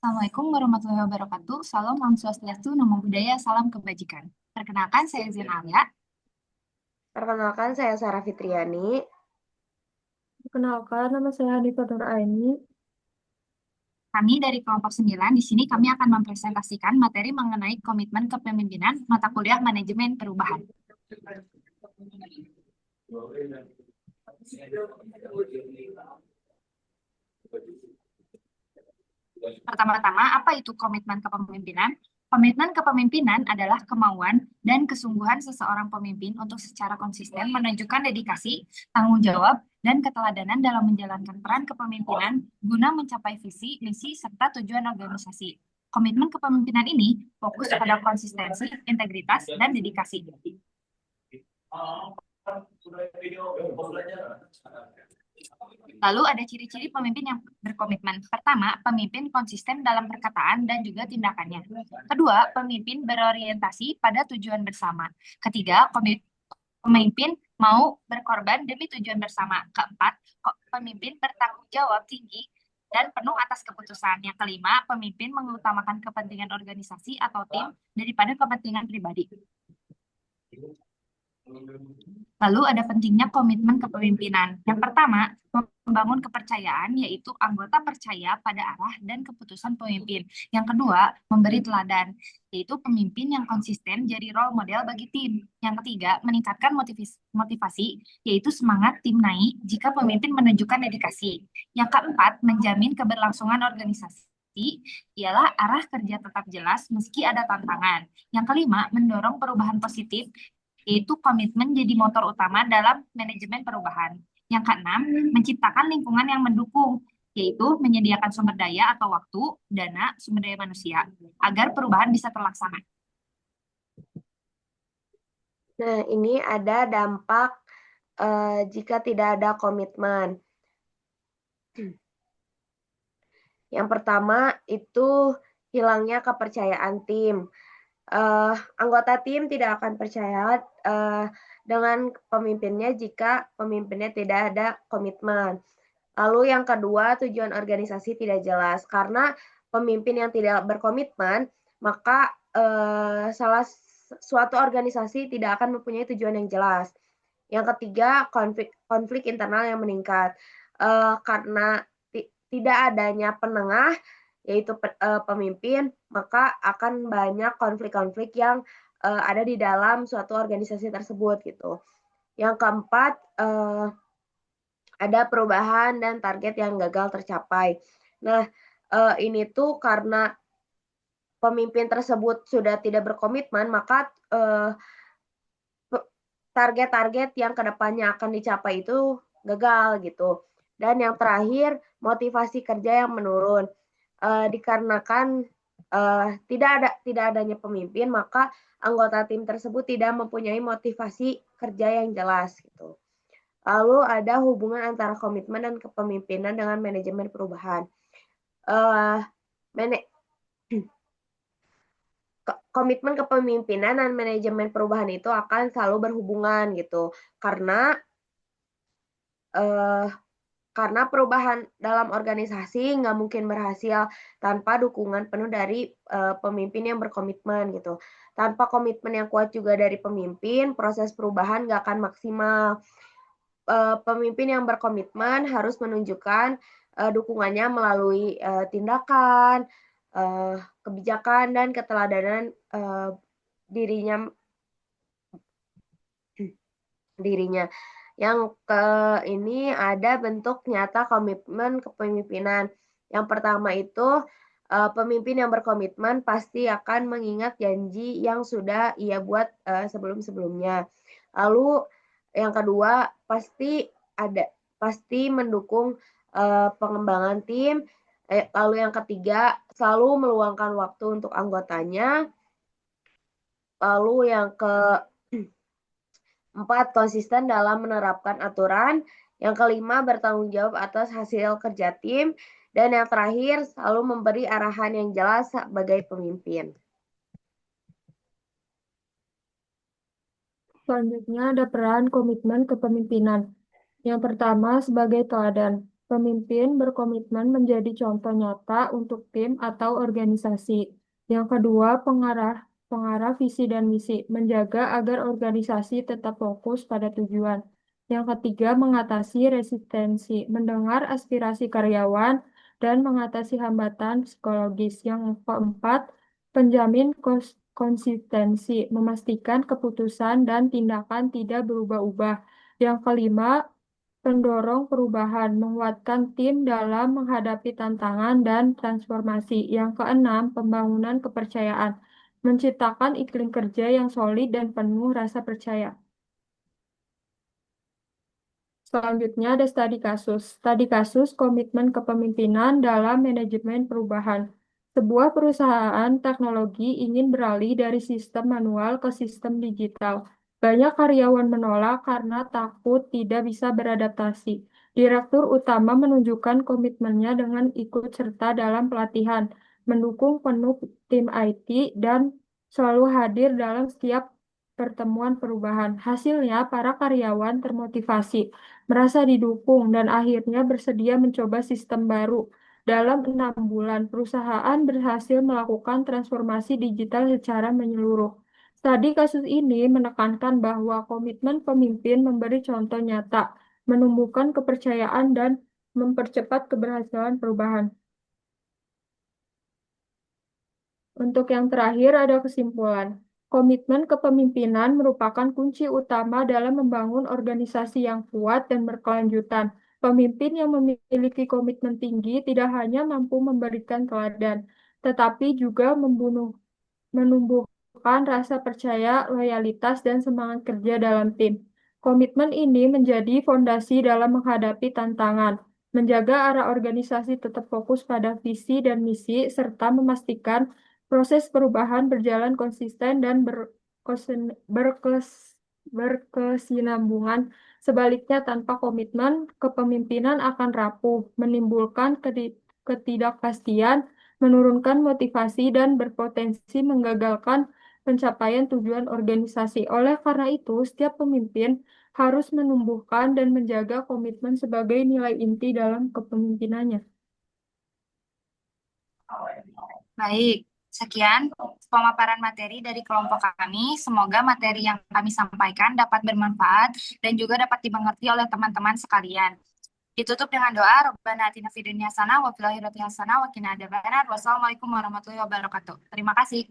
Assalamualaikum warahmatullahi wabarakatuh. Salam, Om Swastiastu, Namo Buddhaya, salam kebajikan. Perkenalkan, saya Zen Alia. Perkenalkan, saya Sarah Fitriani. Perkenalkan, nama saya Hanifah Nur Aini. Kami dari kelompok 9, di sini kami akan mempresentasikan materi mengenai komitmen kepemimpinan mata kuliah manajemen perubahan. Pertama-tama, apa itu komitmen kepemimpinan? Komitmen kepemimpinan adalah kemauan dan kesungguhan seseorang pemimpin untuk secara konsisten menunjukkan dedikasi, tanggung jawab, dan keteladanan dalam menjalankan peran kepemimpinan guna mencapai visi, misi, serta tujuan organisasi. Komitmen kepemimpinan ini fokus pada konsistensi, integritas, dan dedikasi. Lalu ada ciri-ciri pemimpin yang berkomitmen. Pertama, pemimpin konsisten dalam perkataan dan juga tindakannya. Kedua, pemimpin berorientasi pada tujuan bersama. Ketiga, pemimpin mau berkorban demi tujuan bersama. Keempat, pemimpin bertanggung jawab tinggi dan penuh atas keputusan. Yang kelima, pemimpin mengutamakan kepentingan organisasi atau tim daripada kepentingan pribadi. Lalu ada pentingnya komitmen kepemimpinan. Yang pertama, membangun kepercayaan, yaitu anggota percaya pada arah dan keputusan pemimpin. Yang kedua, memberi teladan, yaitu pemimpin yang konsisten jadi role model bagi tim. Yang ketiga, meningkatkan motivasi, yaitu semangat tim naik jika pemimpin menunjukkan dedikasi. Yang keempat, menjamin keberlangsungan organisasi ialah arah kerja tetap jelas meski ada tantangan. Yang kelima, mendorong perubahan positif, yaitu komitmen jadi motor utama dalam manajemen perubahan. Yang keenam, menciptakan lingkungan yang mendukung, yaitu menyediakan sumber daya atau waktu, dana, sumber daya manusia, agar perubahan bisa terlaksana. Nah, ini ada dampak jika tidak ada komitmen. Yang pertama itu hilangnya kepercayaan tim. Anggota tim tidak akan percaya dengan pemimpinnya jika pemimpinnya tidak ada komitmen. Lalu yang kedua, tujuan organisasi tidak jelas. Karena pemimpin yang tidak berkomitmen, maka suatu organisasi tidak akan mempunyai tujuan yang jelas. Yang ketiga, konflik internal yang meningkat. Karena tidak adanya penengah, yaitu pemimpin, maka akan banyak konflik-konflik yang ada di dalam suatu organisasi tersebut gitu. Yang keempat, ada perubahan dan target yang gagal tercapai. Nah, ini tuh karena pemimpin tersebut sudah tidak berkomitmen, maka target-target yang kedepannya akan dicapai itu gagal gitu. Dan yang terakhir, motivasi kerja yang menurun. Dikarenakan tidak adanya pemimpin, maka anggota tim tersebut tidak mempunyai motivasi kerja yang jelas gitu. Lalu ada hubungan antara komitmen dan kepemimpinan dengan manajemen perubahan. Komitmen kepemimpinan dan manajemen perubahan itu akan selalu berhubungan gitu, karena perubahan dalam organisasi nggak mungkin berhasil tanpa dukungan penuh dari pemimpin yang berkomitmen gitu. Tanpa komitmen yang kuat juga dari pemimpin, proses perubahan nggak akan maksimal. Pemimpin yang berkomitmen harus menunjukkan dukungannya melalui tindakan, kebijakan, dan keteladanan dirinya. Yang ini ada bentuk nyata komitmen kepemimpinan. Yang pertama itu pemimpin yang berkomitmen pasti akan mengingat janji yang sudah ia buat sebelum-sebelumnya. Lalu yang kedua pasti mendukung pengembangan tim. Lalu yang ketiga selalu meluangkan waktu untuk anggotanya. Lalu yang keempat, konsisten dalam menerapkan aturan. Yang kelima, bertanggung jawab atas hasil kerja tim. Dan yang terakhir, selalu memberi arahan yang jelas sebagai pemimpin. Selanjutnya ada peran komitmen kepemimpinan. Yang pertama sebagai teladan. Pemimpin berkomitmen menjadi contoh nyata untuk tim atau organisasi. Yang kedua, pengarah visi dan misi, menjaga agar organisasi tetap fokus pada tujuan. Yang ketiga, mengatasi resistensi, mendengar aspirasi karyawan dan mengatasi hambatan psikologis. Yang keempat, penjamin konsistensi, memastikan keputusan dan tindakan tidak berubah-ubah. Yang kelima, pendorong perubahan, menguatkan tim dalam menghadapi tantangan dan transformasi. Yang keenam, pembangunan kepercayaan, menciptakan iklim kerja yang solid dan penuh rasa percaya. Selanjutnya ada studi kasus. Studi kasus komitmen kepemimpinan dalam manajemen perubahan. Sebuah perusahaan teknologi ingin beralih dari sistem manual ke sistem digital. Banyak karyawan menolak karena takut tidak bisa beradaptasi. Direktur utama menunjukkan komitmennya dengan ikut serta dalam pelatihan, mendukung penuh tim IT, dan selalu hadir dalam setiap pertemuan perubahan. Hasilnya, para karyawan termotivasi, merasa didukung, dan akhirnya bersedia mencoba sistem baru. Dalam 6 bulan, perusahaan berhasil melakukan transformasi digital secara menyeluruh. Studi kasus ini menekankan bahwa komitmen pemimpin memberi contoh nyata, menumbuhkan kepercayaan, dan mempercepat keberhasilan perubahan. Untuk yang terakhir ada kesimpulan. Komitmen kepemimpinan merupakan kunci utama dalam membangun organisasi yang kuat dan berkelanjutan. Pemimpin yang memiliki komitmen tinggi tidak hanya mampu memberikan teladan, tetapi juga menumbuhkan rasa percaya, loyalitas, dan semangat kerja dalam tim. Komitmen ini menjadi fondasi dalam menghadapi tantangan, menjaga arah organisasi tetap fokus pada visi dan misi, serta memastikan proses perubahan berjalan konsisten dan berkesinambungan. Sebaliknya, tanpa komitmen, kepemimpinan akan rapuh, menimbulkan ketidakpastian, menurunkan motivasi, dan berpotensi menggagalkan pencapaian tujuan organisasi. Oleh karena itu, setiap pemimpin harus menumbuhkan dan menjaga komitmen sebagai nilai inti dalam kepemimpinannya. Baik, sekian pemaparan materi dari kelompok kami. Semoga materi yang kami sampaikan dapat bermanfaat dan juga dapat dimengerti oleh teman-teman sekalian. Ditutup dengan doa, Rabbana atina fid dunya hasanah wa fil akhirati hasanah wa qina adzabannar. Wassalamualaikum warahmatullahi wabarakatuh. Terima kasih.